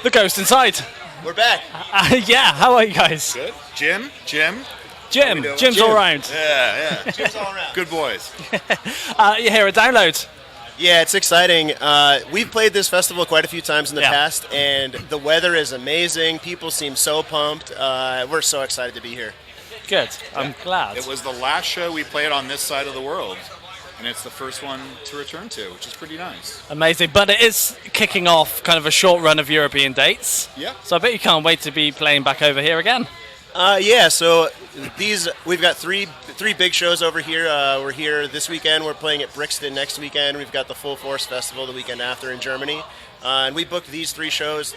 The Ghost Inside. We're back. Yeah, how are you guys? Good. Jim? Jim's all round. Yeah. Jim's all around. Good boys. You're here at Download. Yeah, it's exciting. We've played this festival quite a few times in the past, and the weather is amazing. People seem so pumped. We're so excited to be here. Good. I'm glad. It was the last show we played on this side of the world, and it's the first one to return to, which is pretty nice. Amazing. But it is kicking off kind of a short run of European dates. Yeah. So I bet you can't wait to be playing back over here again. Yeah, so we've got three big shows over here. We're here this weekend. We're playing at Brixton next weekend. We've got the Full Force Festival the weekend after in Germany. And we booked these 3 shows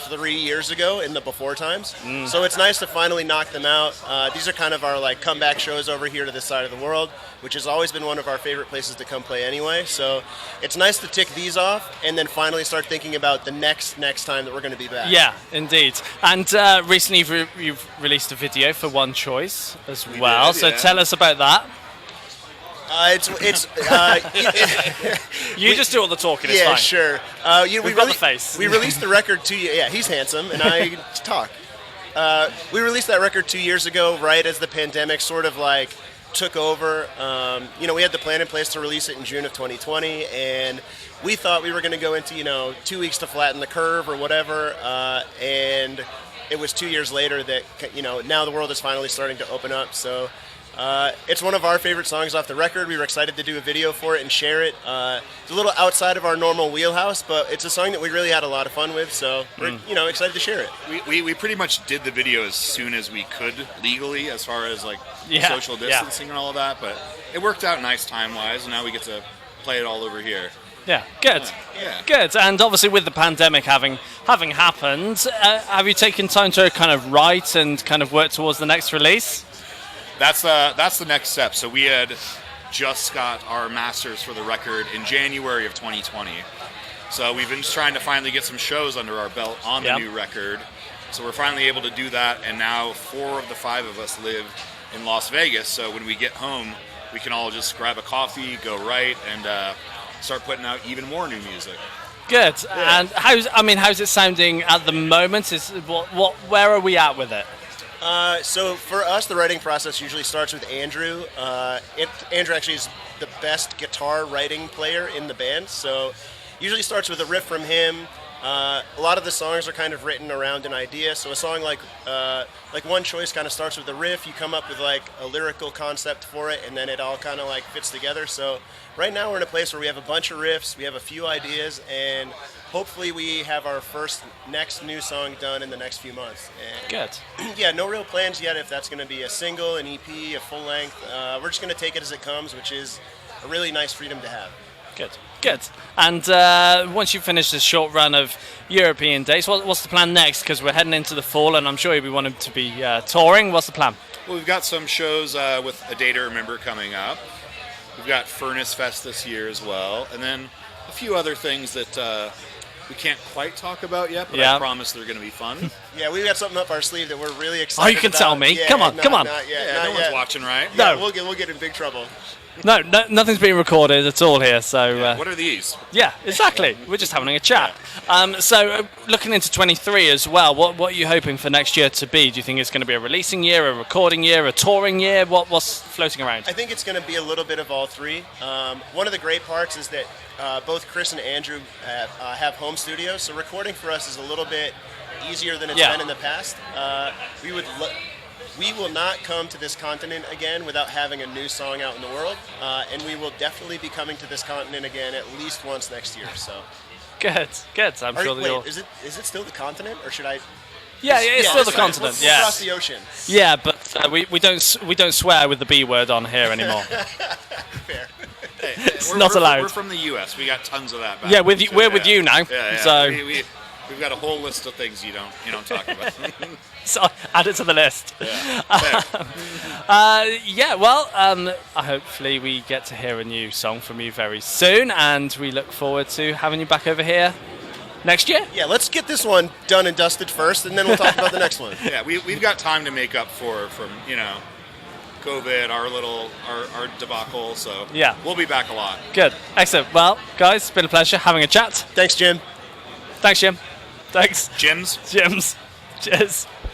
3 years ago in the before times. So it's nice to finally knock them out. These are kind of our like comeback shows over here to this side of the world, which has always been one of our favorite places to come play anyway. So it's nice to tick these off and then finally start thinking about the next time that we're going to be back. Yeah, indeed. And recently you've released a video for One Choice as well. did, So yeah. tell us about that. You just do all the talking, it's yeah, fine. sure. We've got the face. We released the record 2 years. Yeah, he's handsome, and I talk. We released that record 2 years ago, right as the pandemic sort of like took over. We had the plan in place to release it in June of 2020, and we thought we were going to go into 2 weeks to flatten the curve or whatever, and it was 2 years later that now the world is finally starting to open up. So. It's one of our favorite songs off the record. We were excited to do a video for it and share it. It's a little outside of our normal wheelhouse, but it's a song that we really had a lot of fun with, so we're excited to share it. We pretty much did the video as soon as we could legally, as far as like social distancing and all of that, but it worked out nice time-wise, and now we get to play it all over here. Yeah, good. Yeah. Good. And obviously with the pandemic having happened, have you taken time to kind of write and kind of work towards the next release? That's the next step. So we had just got our masters for the record in January of 2020. So we've been just trying to finally get some shows under our belt on the new record. So we're finally able to do that, and now 4 of the 5 of us live in Las Vegas. So when we get home, we can all just grab a coffee, go write, and start putting out even more new music. Good. Yeah. And how's it sounding at the moment? Where are we at with it? So for us, the writing process usually starts with Andrew. Andrew actually is the best guitar writing player in the band, so usually starts with a riff from him. A lot of the songs are kind of written around an idea. So a song like One Choice kind of starts with a riff. You come up with like a lyrical concept for it, and then it all kind of like fits together. So right now we're in a place where we have a bunch of riffs, we have a few ideas, and hopefully we have our next new song done in the next few months. And good. Yeah, no real plans yet if that's going to be a single, an EP, a full length. We're just going to take it as it comes, which is a really nice freedom to have. Good. And once you finish this short run of European dates, what's the plan next? Because we're heading into the fall, and I'm sure you'll be wanting to be touring. What's the plan? Well, we've got some shows with A Day to Remember coming up. We've got Furnace Fest this year as well, and then a few other things that we can't quite talk about yet, but I promise they're going to be fun. Yeah, we've got something up our sleeve that we're really excited about. Oh, you can tell me. Yeah, Come on. Not yet, no not one's yet. watching, right? Yeah, No. we'll get in big trouble. No, nothing's being recorded at all here. So What are these? yeah, exactly. We're just having a chat. So looking into 23 as well, what are you hoping for next year to be? Do you think it's going to be a releasing year, a recording year, a touring year? What's floating around? I think it's going to be a little bit of all three. One of the great parts is that both Chris and Andrew have home studios, so recording for us is a little bit easier than it's been in the past. We will not come to this continent again without having a new song out in the world, and we will definitely be coming to this continent again at least once next year. So, Good. I'm sure that you'll... Is it still the continent, or should I? Yeah, it's still the continent. We'll cross the ocean. Yeah, but we don't swear with the B word on here anymore. Fair. It's not allowed. We're from the U.S. We got tons of that. Yeah, we're with you now. Yeah. So we've got a whole list of things you don't talk about. so add it to the list. Hopefully we get to hear a new song from you very soon, and we look forward to having you back over here next year. Yeah, let's get this one done and dusted first, and then we'll talk about the next one. Yeah, we've got time to make up from COVID, our debacle, so yeah, we'll be back a lot. Good, excellent. Well, guys, it's been a pleasure having a chat. Thanks, Jim. Thanks, Jim. Thanks. Jim's. Jims. Cheers.